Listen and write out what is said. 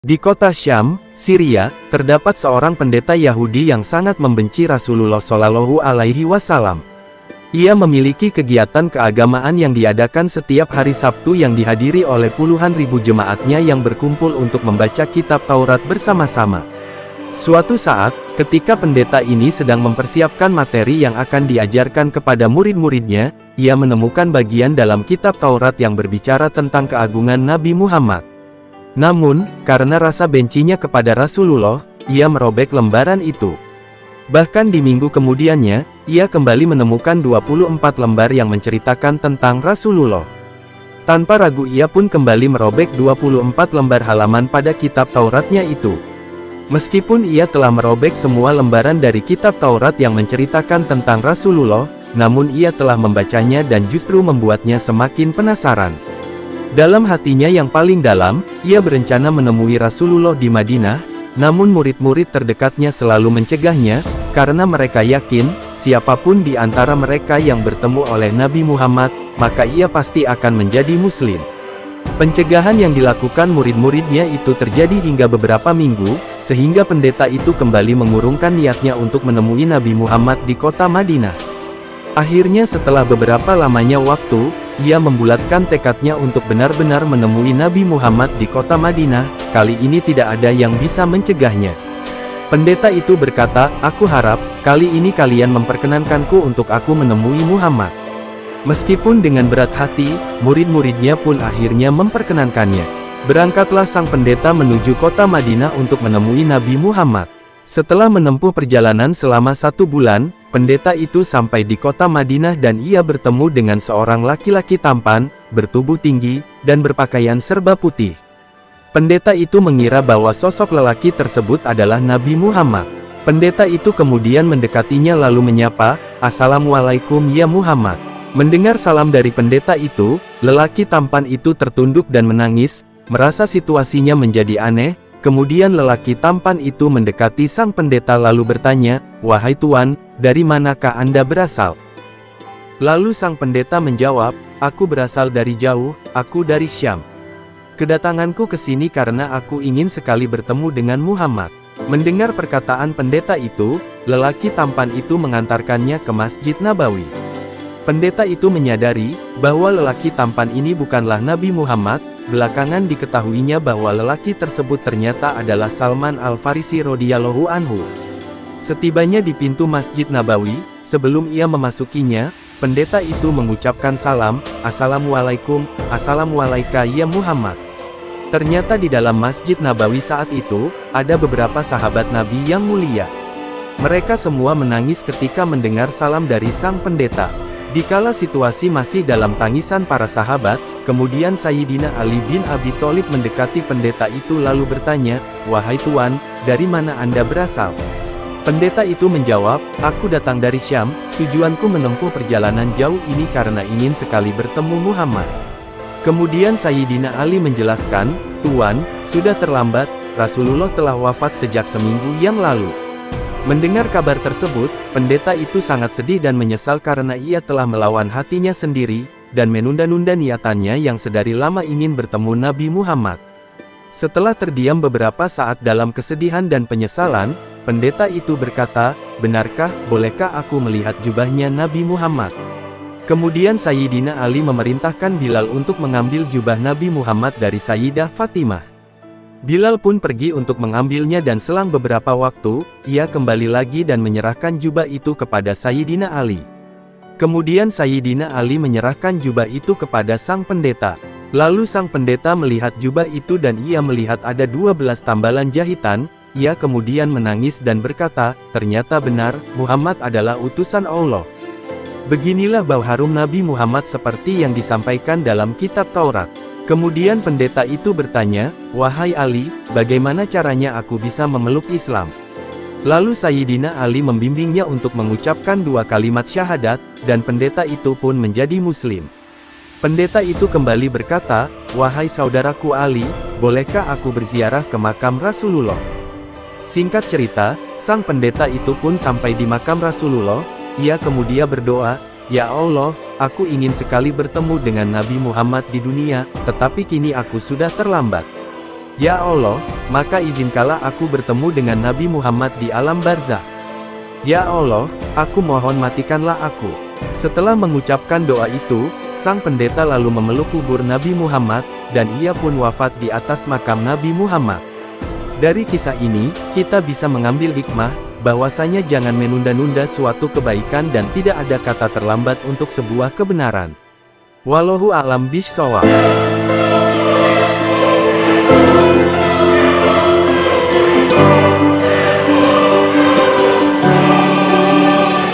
Di kota Syam, Syria, terdapat seorang pendeta Yahudi yang sangat membenci Rasulullah Shallallahu Alaihi Wasallam. Ia memiliki kegiatan keagamaan yang diadakan setiap hari Sabtu yang dihadiri oleh puluhan ribu jemaatnya yang berkumpul untuk membaca kitab Taurat bersama-sama. Suatu saat, ketika pendeta ini sedang mempersiapkan materi yang akan diajarkan kepada murid-muridnya, ia menemukan bagian dalam kitab Taurat yang berbicara tentang keagungan Nabi Muhammad. Namun, karena rasa bencinya kepada Rasulullah, ia merobek lembaran itu. Bahkan di minggu kemudiannya, ia kembali menemukan 24 lembar yang menceritakan tentang Rasulullah. Tanpa ragu ia pun kembali merobek 24 lembar halaman pada kitab Tauratnya itu. Meskipun ia telah merobek semua lembaran dari kitab Taurat yang menceritakan tentang Rasulullah, namun ia telah membacanya dan justru membuatnya semakin penasaran. Dalam hatinya yang paling dalam, ia berencana menemui Rasulullah di Madinah, namun murid-murid terdekatnya selalu mencegahnya, karena mereka yakin, siapapun di antara mereka yang bertemu oleh Nabi Muhammad, maka ia pasti akan menjadi Muslim. Pencegahan yang dilakukan murid-muridnya itu terjadi hingga beberapa minggu, sehingga pendeta itu kembali mengurungkan niatnya untuk menemui Nabi Muhammad di kota Madinah. Akhirnya setelah beberapa lamanya waktu, ia membulatkan tekadnya untuk benar-benar menemui Nabi Muhammad di kota Madinah. Kali ini tidak ada yang bisa mencegahnya. Pendeta itu berkata, "Aku harap, kali ini kalian memperkenankanku untuk aku menemui Muhammad." Meskipun dengan berat hati, murid-muridnya pun akhirnya memperkenankannya. Berangkatlah sang pendeta menuju kota Madinah untuk menemui Nabi Muhammad. Setelah menempuh perjalanan selama 1 bulan, pendeta itu sampai di kota Madinah dan ia bertemu dengan seorang laki-laki tampan, bertubuh tinggi, dan berpakaian serba putih. Pendeta itu mengira bahwa sosok lelaki tersebut adalah Nabi Muhammad. Pendeta itu kemudian mendekatinya lalu menyapa, "Assalamualaikum ya Muhammad." Mendengar salam dari pendeta itu, lelaki tampan itu tertunduk dan menangis, merasa situasinya menjadi aneh. Kemudian lelaki tampan itu mendekati sang pendeta lalu bertanya, "Wahai Tuan, dari manakah Anda berasal?" Lalu sang pendeta menjawab, "Aku berasal dari jauh, aku dari Syam. Kedatanganku ke sini karena aku ingin sekali bertemu dengan Muhammad." Mendengar perkataan pendeta itu, lelaki tampan itu mengantarkannya ke Masjid Nabawi. Pendeta itu menyadari bahwa lelaki tampan ini bukanlah Nabi Muhammad. Belakangan diketahuinya bahwa lelaki tersebut ternyata adalah Salman Al-Farisi radhiyallahu anhu. Setibanya di pintu Masjid Nabawi, sebelum ia memasukinya, pendeta itu mengucapkan salam, "Assalamualaikum, assalamualaika ya Muhammad." Ternyata di dalam Masjid Nabawi saat itu, ada beberapa sahabat Nabi yang mulia. Mereka semua menangis ketika mendengar salam dari sang pendeta. Dikala situasi masih dalam tangisan para sahabat, kemudian Sayyidina Ali bin Abi Thalib mendekati pendeta itu lalu bertanya, "Wahai Tuan, dari mana Anda berasal?" Pendeta itu menjawab, "Aku datang dari Syam, tujuanku menempuh perjalanan jauh ini karena ingin sekali bertemu Muhammad." Kemudian Sayyidina Ali menjelaskan, "Tuan, sudah terlambat, Rasulullah telah wafat sejak seminggu yang lalu." Mendengar kabar tersebut, pendeta itu sangat sedih dan menyesal karena ia telah melawan hatinya sendiri, dan menunda-nunda niatannya yang sedari lama ingin bertemu Nabi Muhammad. Setelah terdiam beberapa saat dalam kesedihan dan penyesalan, pendeta itu berkata, "Benarkah, bolehkah aku melihat jubahnya Nabi Muhammad?" Kemudian Sayyidina Ali memerintahkan Bilal untuk mengambil jubah Nabi Muhammad dari Sayyidah Fatimah. Bilal pun pergi untuk mengambilnya dan selang beberapa waktu, ia kembali lagi dan menyerahkan jubah itu kepada Sayyidina Ali. Kemudian Sayyidina Ali menyerahkan jubah itu kepada sang pendeta. Lalu sang pendeta melihat jubah itu dan ia melihat ada 12 tambalan jahitan, ia kemudian menangis dan berkata, "Ternyata benar, Muhammad adalah utusan Allah." Beginilah bau harum Nabi Muhammad seperti yang disampaikan dalam kitab Taurat. Kemudian pendeta itu bertanya, "Wahai Ali, bagaimana caranya aku bisa memeluk Islam?" Lalu Sayyidina Ali membimbingnya untuk mengucapkan 2 kalimat syahadat, dan pendeta itu pun menjadi Muslim. Pendeta itu kembali berkata, "Wahai saudaraku Ali, bolehkah aku berziarah ke makam Rasulullah?" Singkat cerita, sang pendeta itu pun sampai di makam Rasulullah. Ia kemudian berdoa, "Ya Allah, aku ingin sekali bertemu dengan Nabi Muhammad di dunia, tetapi kini aku sudah terlambat. Ya Allah, maka izinkanlah aku bertemu dengan Nabi Muhammad di alam barzah. Ya Allah, aku mohon matikanlah aku. Setelah mengucapkan doa itu, sang pendeta lalu memeluk kubur Nabi Muhammad, dan ia pun wafat di atas makam Nabi Muhammad. Dari kisah ini, kita bisa mengambil hikmah, bahwasanya jangan menunda-nunda suatu kebaikan dan tidak ada kata terlambat untuk sebuah kebenaran. Wallahu a'lam bishshawab.